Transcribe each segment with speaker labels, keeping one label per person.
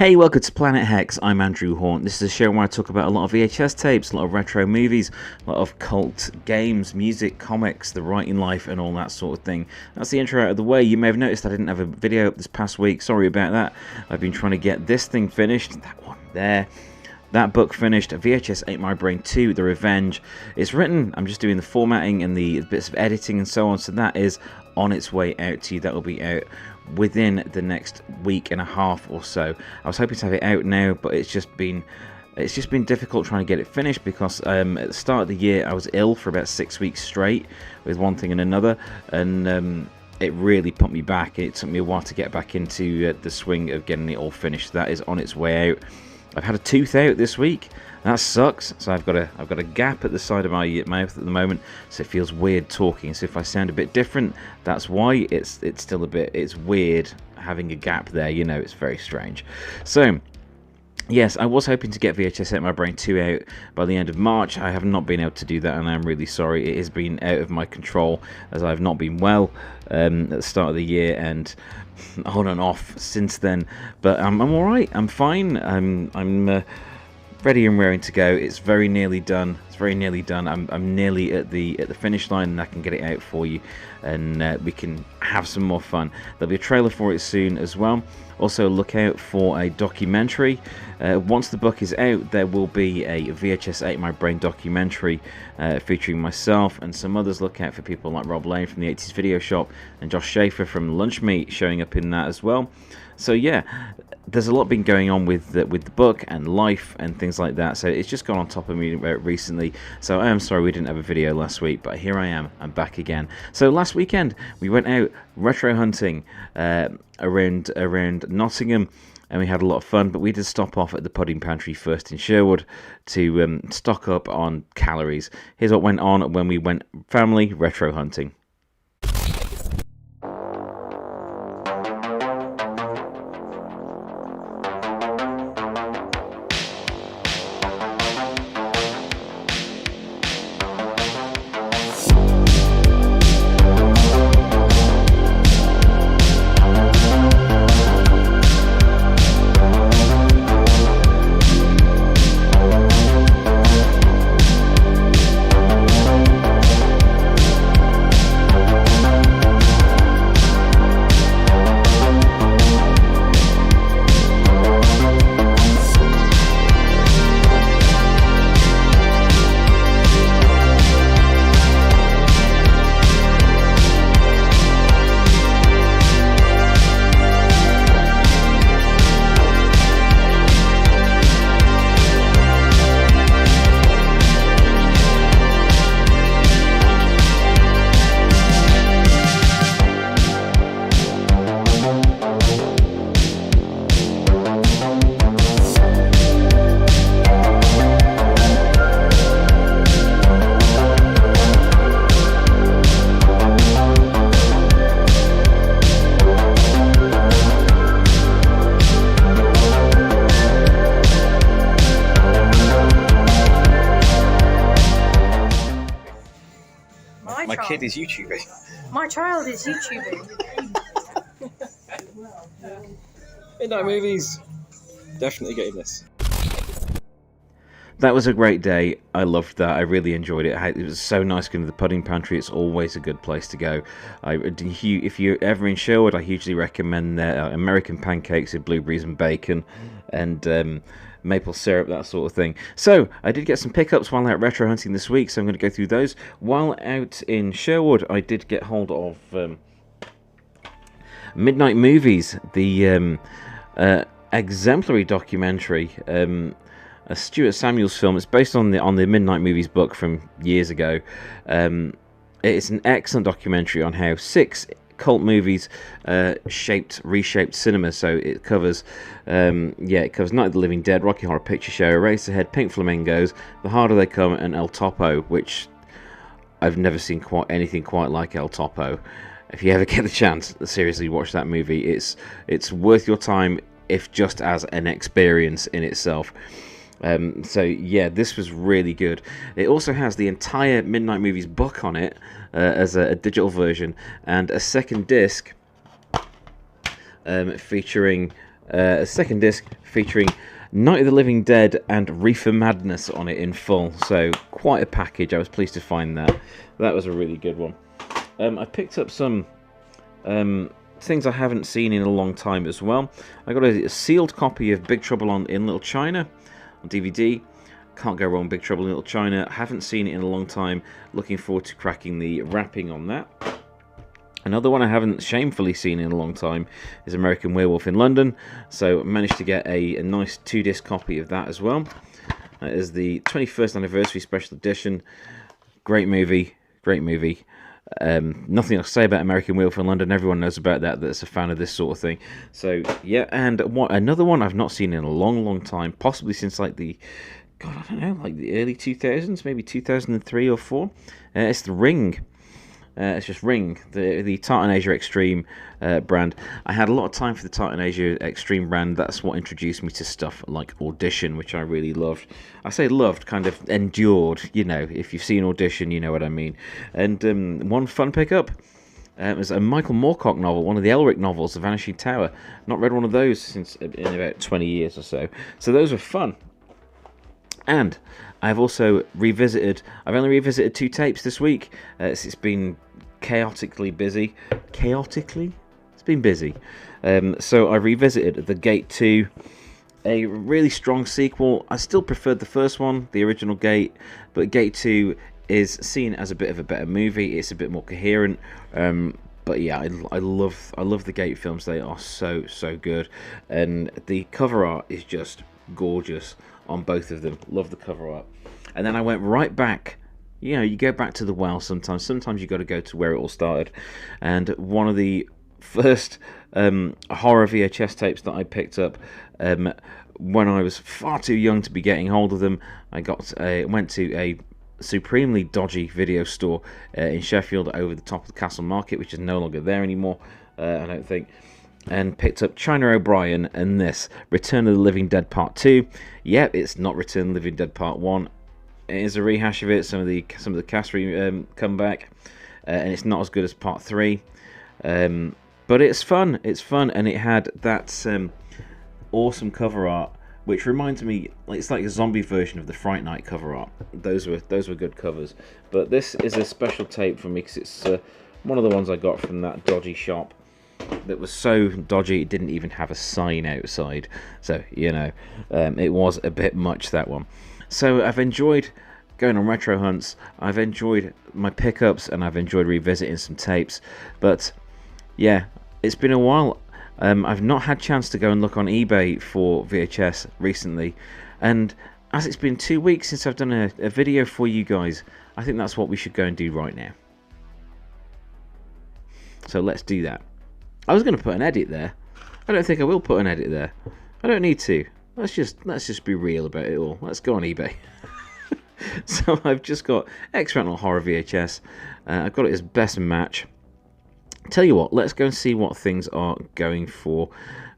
Speaker 1: Hey, welcome to Planet Hex. I'm Andrew Horn. This is a show where I talk about a lot of VHS tapes, a lot of retro movies, a lot of cult games, music, comics, the writing life, and all that sort of thing. That's the intro out of the way. You may have noticed I didn't have a video up this past week. Sorry about that. I've been trying to get this thing finished. That one there. That book finished. VHS Ate My Brain 2, The Revenge. It's written. I'm just doing the formatting and the bits of editing and so on. So that is on its way out to you. That will be out within the next week and a half or so. I was hoping to have it out now, but it's just been difficult trying to get it finished because at the start of the year I was ill for about 6 weeks straight with one thing and another, and it really put me back. It took me a while to get back into the swing of getting it all finished. That is on its way out. I've had a tooth out this week. That sucks. So I've got a gap at the side of my mouth at the moment, so it feels weird talking. So if I sound a bit different, that's why. It's still it's weird having a gap there. You know, it's very strange. So yes, I was hoping to get VHS Ate My Brain 2 out by the end of March. I have not been able to do that, and I'm really sorry. It has been out of my control as I've not been well at the start of the year and on and off since then. But I'm all right. I'm fine. I'm ready and raring to go. It's very nearly done. It's very nearly done. I'm nearly at the finish line, and I can get it out for you, and we can have some more fun. There'll be a trailer for it soon as well. Also, look out for a documentary. Once the book is out, there will be a VHS Ate My Brain documentary featuring myself and some others. Look out for people like Rob Lane from the 80s Video Shop and Josh Schaefer from Lunch Meat showing up in that as well. So yeah, there's a lot been going on with the book and life and things like that. So it's just gone on top of me recently. So I am sorry we didn't have a video last week, but here I am. I'm back again. So last weekend we went out retro hunting around Nottingham, and we had a lot of fun. But we did stop off at the Pudding Pantry first in Sherwood to stock up on calories. Here's what went on when we went family retro hunting.
Speaker 2: My kid is YouTubing.
Speaker 3: My child is YouTubing.
Speaker 2: Midnight movies. Definitely getting this.
Speaker 1: That was a great day. I loved that. I really enjoyed it. It was so nice going to the Pudding Pantry. It's always a good place to go. If you're ever in Sherwood, I hugely recommend their American pancakes with blueberries and bacon and maple syrup, that sort of thing. So I did get some pickups while out retro hunting this week, so I'm going to go through those. While out in Sherwood, I did get hold of Midnight Movies, the exemplary documentary, a Stuart Samuels film. It's based on the Midnight Movies book from years ago. It's an excellent documentary on how 6 cult movies reshaped cinema. So it covers Night of the Living Dead, Rocky Horror Picture Show, Eraserhead, Pink Flamingos, The Harder They Come, and El Topo, which I've never seen anything quite like El Topo. If you ever get the chance, seriously watch that movie. It's worth your time, if just as an experience in itself. So yeah, this was really good. It also has the entire Midnight Movies book on it as a digital version, and a second disc featuring a second disc featuring Night of the Living Dead and Reefer Madness on it in full. So quite a package. I was pleased to find that. That was a really good one. I picked up some things I haven't seen in a long time as well. I got a sealed copy of Big Trouble in Little China on DVD. Can't go wrong, Big Trouble in Little China. Haven't seen it in a long time. Looking forward to cracking the wrapping on that. Another one I haven't shamefully seen in a long time is American Werewolf in London. So I managed to get a nice 2-disc copy of that as well. That is the 21st anniversary special edition. Great movie, great movie. Nothing else to say about American Werewolf in London. Everyone knows about that, that's a fan of this sort of thing. So yeah, and another one I've not seen in a long time, possibly since like the, God, I don't know, like the early 2000s, maybe 2003 or 4. It's The Ring. It's just Ring, the Tartan Asia Extreme brand. I had a lot of time for the Tartan Asia Extreme brand. That's what introduced me to stuff like Audition, which I really loved. I say loved, kind of endured, you know. If you've seen Audition, you know what I mean. And one fun pickup was a Michael Moorcock novel, one of the Elric novels, The Vanishing Tower. Not read one of those since in about 20 years or so. So those were fun. And I've also revisited, I've only revisited 2 tapes this week. It's been chaotically busy. Chaotically? It's been busy. So I revisited The Gate 2, a really strong sequel. I still preferred the first one, the original Gate, but Gate 2 is seen as a bit of a better movie. It's a bit more coherent. But yeah, I love the Gate films. They are so good. And the cover art is just gorgeous on both of them. Love the cover art. And then I went right back. You know, you go back to the well sometimes. Sometimes you got to go to where it all started. And one of the first horror VHS tapes that I picked up when I was far too young to be getting hold of them, I went to a supremely dodgy video store in Sheffield over the top of the Castle Market, which is no longer there anymore, I don't think. And picked up China O'Brien and this Return of the Living Dead Part 2. Yep, it's not Return of the Living Dead Part 1. It is a rehash of it. Some of the cast come back, and it's not as good as Part 3. But it's fun. It's fun, and it had that awesome cover art, which reminds me, it's like a zombie version of the Fright Night cover art. Those were good covers. But this is a special tape for me because it's one of the ones I got from that dodgy shop. That was so dodgy it didn't even have a sign outside, so you know, it was a bit much, that one. So I've enjoyed going on retro hunts, I've enjoyed my pickups, and I've enjoyed revisiting some tapes. But yeah, it's been a while. I've not had a chance to go and look on eBay for VHS recently, and as it's been 2 weeks since I've done a video for you guys, I think that's what we should go and do right now. So let's do that. I was going to put an edit there. I don't think I will put an edit there. I don't need to. Let's just be real about it all. Let's go on eBay. So I've just got X-Rental Horror VHS. I've got it as best match. Tell you what, let's go and see what things are going for.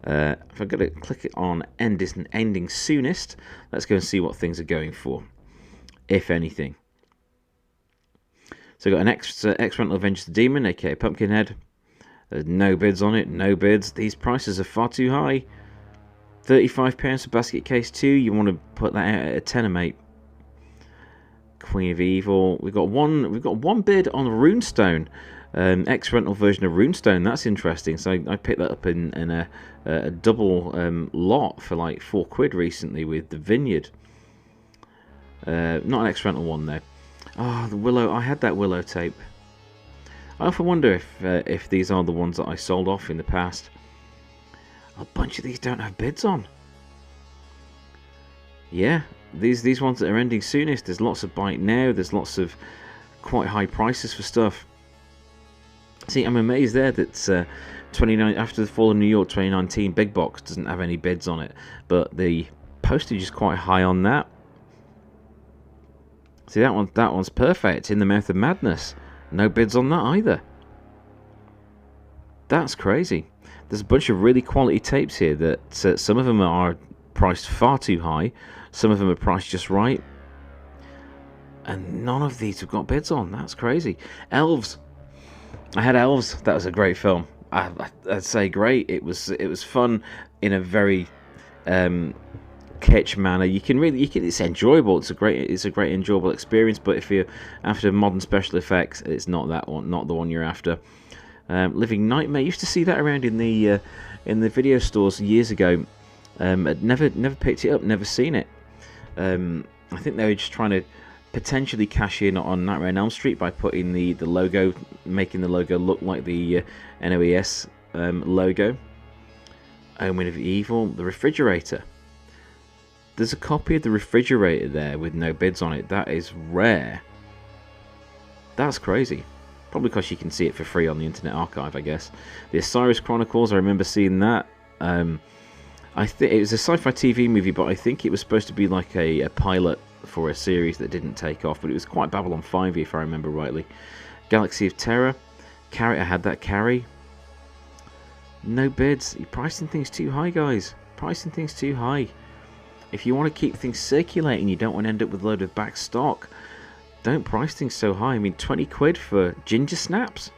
Speaker 1: If I've got to click it on ending soonest, let's go and see what things are going for, if anything. So I've got an X-Rental Avenge the Demon, aka Pumpkinhead. There's no bids on it, no bids. These prices are far too high. £35 for basket case 2. You want to put that out at a tenner, mate. Queen of Evil. We've got one bid on Runestone. X-Rental version of Runestone. That's interesting. So I picked that up in a double lot for like £4 recently with the Vineyard. Not an X-Rental one though. Oh, the Willow. I had that Willow tape. I often wonder if these are the ones that I sold off in the past. A bunch of these don't have bids on. Yeah, these ones that are ending soonest. There's lots of bite now. There's lots of quite high prices for stuff. See, I'm amazed there that 29 after the Fall of New York 2019 big box doesn't have any bids on it, but the postage is quite high on that. See, that one's perfect. In the Mouth of Madness. No bids on that either. That's crazy. There's a bunch of really quality tapes here that some of them are priced far too high. Some of them are priced just right. And none of these have got bids on. That's crazy. Elves. I had Elves. That was a great film. I'd say great. It was fun in a very kitsch manner. It's enjoyable. It's a great enjoyable experience. But if you're after modern special effects, it's not that one, not the one you're after. Living Nightmare, used to see that around in the video stores years ago. I'd never picked it up, never seen it. I think they were just trying to potentially cash in on Nightmare on Elm Street by putting the logo, making the logo look like the NOES logo. Omen of Evil, The Refrigerator. There's a copy of The Refrigerator there with no bids on it. That is rare. That's crazy. Probably because you can see it for free on the Internet Archive, I guess. The Osiris Chronicles, I remember seeing that. I think it was a sci-fi TV movie, but I think it was supposed to be like a pilot for a series that didn't take off, but it was quite Babylon 5 if I remember rightly. Galaxy of Terror, Carrie, I had that. Carrie. No bids. You're pricing things too high, guys. Pricing things too high. If you want to keep things circulating, you don't want to end up with a load of back stock, don't price things so high. I mean, 20 quid for ginger snaps?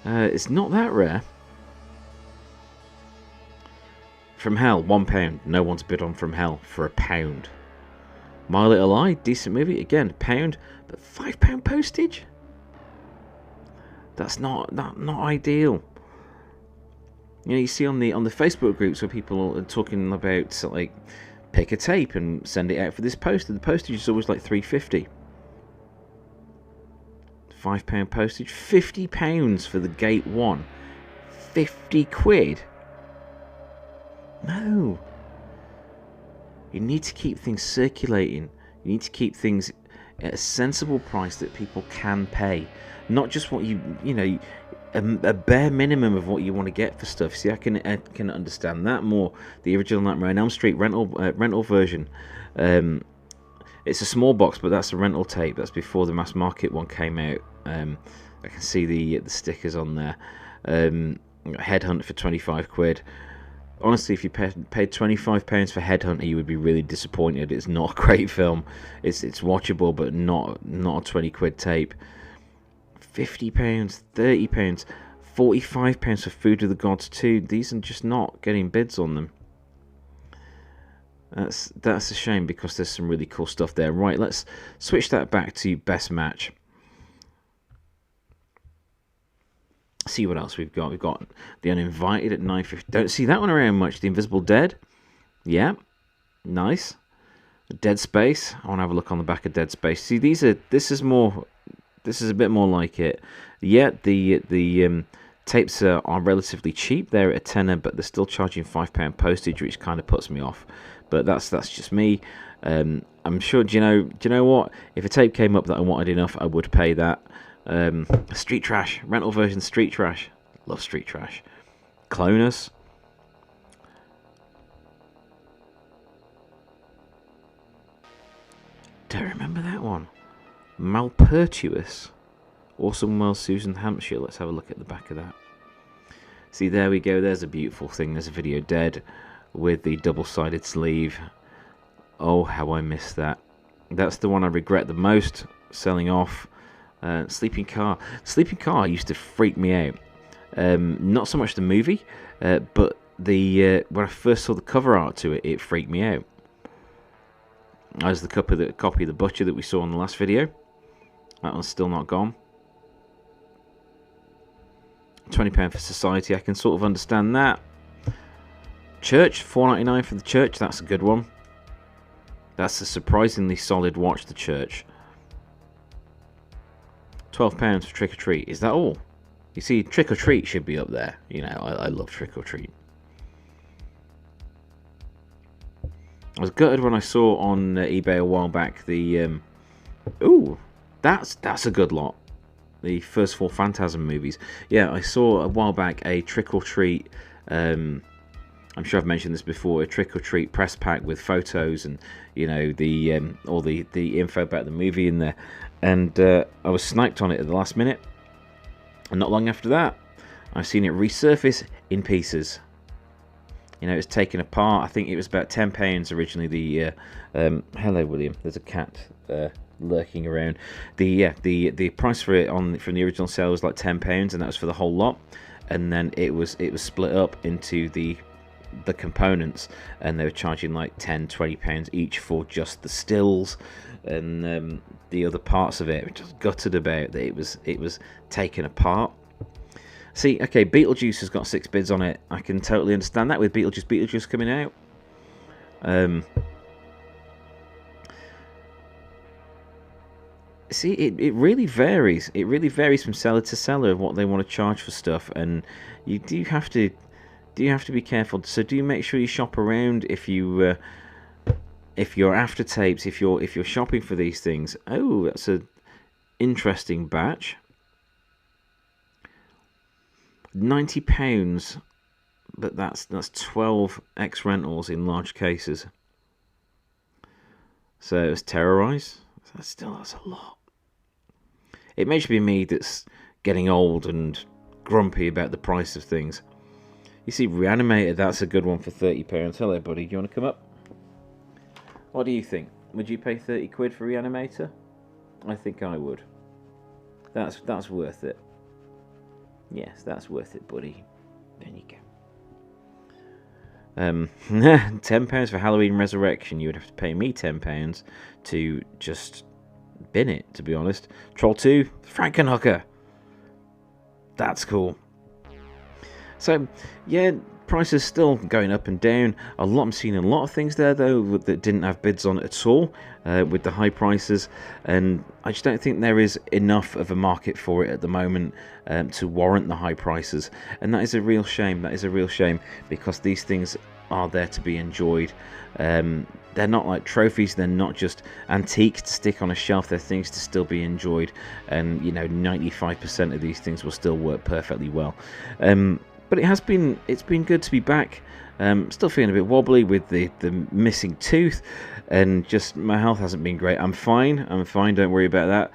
Speaker 1: It's not that rare. From Hell, £1. No one's bid on From Hell for £1. My Little Lie, decent movie. Again, £1, but £5 postage? That's not ideal. You know, you see on the Facebook groups where people are talking about, like, pick a tape and send it out for this post, and the postage is always like £3.50. £5 postage, £50 for the Gate 1. 50 quid? No. You need to keep things circulating. You need to keep things at a sensible price that people can pay. Not just what you know, a bare minimum of what you want to get for stuff. See, I can understand that more. The original Nightmare on Elm Street rental version. It's a small box, but that's a rental tape. That's before the mass market one came out. I can see the stickers on there. Headhunt for 25 quid. Honestly, if you paid £25 for Headhunter, you would be really disappointed. It's not a great film. It's watchable, but not a 20 quid tape. £50, £30, £45 for Food of the Gods 2. These are just not getting bids on them. That's a shame, because there's some really cool stuff there. Right, let's switch that back to Best Match. See what else we've got. We've got The Uninvited at 9.50. Don't see that one around much. The Invisible Dead. Yeah, nice. Dead Space. I want to have a look on the back of Dead Space. See, this is a bit more like it. Yeah, the tapes are relatively cheap. They're at a tenner, but they're still charging £5 postage, which kind of puts me off. But that's just me. I'm sure. Do you know what? If a tape came up that I wanted enough, I would pay that. Street Trash, rental version. Street Trash, love Street Trash. Clonus. Don't remember that one. Malpertuous. Awesome Well, Susan Hampshire. Let's have a look at the back of that. See, there we go. There's a beautiful thing. There's a video dead with the double-sided sleeve. Oh, how I missed that. That's the one I regret the most selling off. Sleeping Car. Sleeping Car used to freak me out. Not so much the movie, but when I first saw the cover art to it, it freaked me out. As the copy of the Butcher that we saw in the last video. That one's still not gone. £20 for Society. I can sort of understand that. Church, $4.99 for The Church. That's a good one. That's a surprisingly solid watch, The Church. £12 for Trick or Treat. Is that all? You see, Trick or Treat should be up there. You know, I love Trick or Treat. I was gutted when I saw on eBay a while back the ooh, that's a good lot. The first 4 Phantasm movies. Yeah, I saw a while back a Trick or Treat. I'm sure I've mentioned this before. A Trick or Treat press pack with photos and the all the info about the movie in there. And I was sniped on it at the last minute. And not long after that, I've seen it resurface in pieces. It's taken apart. I think it was about £10 originally. The hello, William. There's a cat lurking around. The price for it from the original sale was like £10, and that was for the whole lot. and then it was split up into the components, and they were charging like £10-20 each for just the stills, and the other parts of it. Just gutted about that it was taken apart. See, okay, Beetlejuice has got 6 bids on it. I can totally understand that with Beetlejuice coming out. See, it really varies. It really varies from seller to seller what they want to charge for stuff, and you do have to be careful. So do make sure you shop around if you're after tapes, if you're shopping for these things. Oh, that's a interesting batch. £90, but that's 12 X rentals in large cases. So it's Terrorize. That's a lot. It may just be me that's getting old and grumpy about the price of things. You see, Reanimator, that's a good one for £30. Hello, buddy. Do you want to come up? What do you think? Would you pay 30 quid for Reanimator? I think I would. That's worth it. Yes, that's worth it, buddy. There you go. £10 for Halloween Resurrection. You would have to pay me £10 to just bin it, to be honest. Troll 2, Frankenhooker. That's cool. So, yeah, prices still going up and down. I'm seeing a lot of things there, though, that didn't have bids on it at all, with the high prices. And I just don't think there is enough of a market for it at the moment to warrant the high prices. And that is a real shame. That is a real shame, because these things are there to be enjoyed. They're not like trophies. They're not just antique to stick on a shelf. They're things to still be enjoyed. And, 95% of these things will still work perfectly well. But it's been good to be back. Still feeling a bit wobbly with the missing tooth, and just my health hasn't been great. I'm fine. Don't worry about that.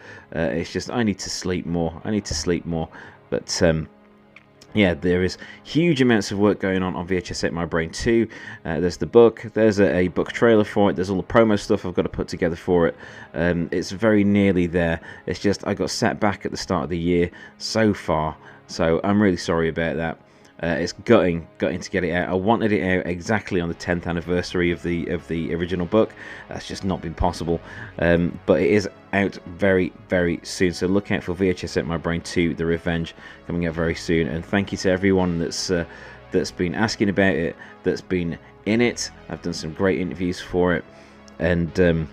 Speaker 1: It's just I need to sleep more. But yeah, there is huge amounts of work going on VHS Ate My Brain 2. There's the book. There's a book trailer for it. There's all the promo stuff I've got to put together for it. It's very nearly there. It's just I got set back at the start of the year so far. So I'm really sorry about that. It's gutting to get it out. I wanted it out exactly on the 10th anniversary of the original book. That's just not been possible. But it is out very, very soon. So look out for VHS Ate My Brain 2: The Revenge coming out very soon. And thank you to everyone that's been asking about it, that's been in it. I've done some great interviews for it, and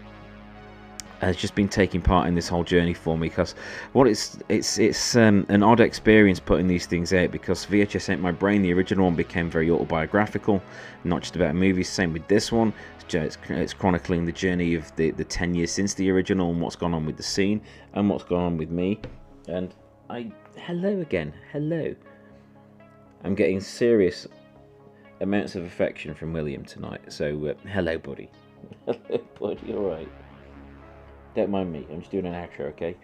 Speaker 1: has just been taking part in this whole journey for me, because it's an odd experience putting these things out, because VHS Ate My Brain, the original one, became very autobiographical, not just about movies. Same with this one. It's chronicling the journey of the 10 years since the original, and what's gone on with the scene and what's gone on with me. And hello again. I'm getting serious amounts of affection from William tonight, so hello, buddy. Hello, buddy. All right. Don't mind me, I'm just doing an outro, okay?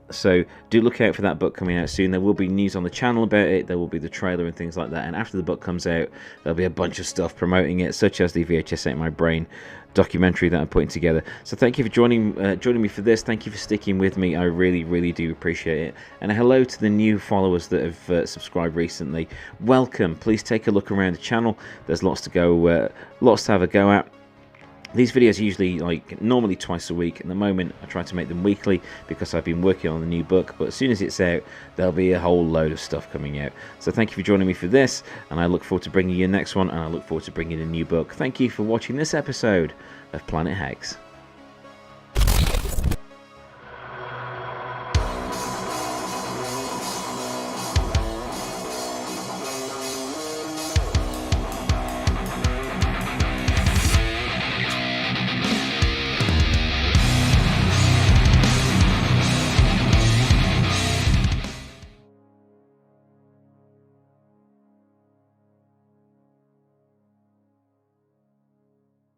Speaker 1: So do look out for that book coming out soon. There will be news on the channel about it. There will be the trailer and things like that. And after the book comes out, there'll be a bunch of stuff promoting it, such as the VHS Ate My Brain documentary that I'm putting together. So thank you for joining me for this. Thank you for sticking with me. I really, really do appreciate it. And hello to the new followers that have subscribed recently. Welcome. Please take a look around the channel. There's lots to have a go at. These videos are usually normally twice a week. At the moment, I try to make them weekly because I've been working on the new book. But as soon as it's out, there'll be a whole load of stuff coming out. So thank you for joining me for this, and I look forward to bringing you the next one, and I look forward to bringing a new book. Thank you for watching this episode of Planet Hex.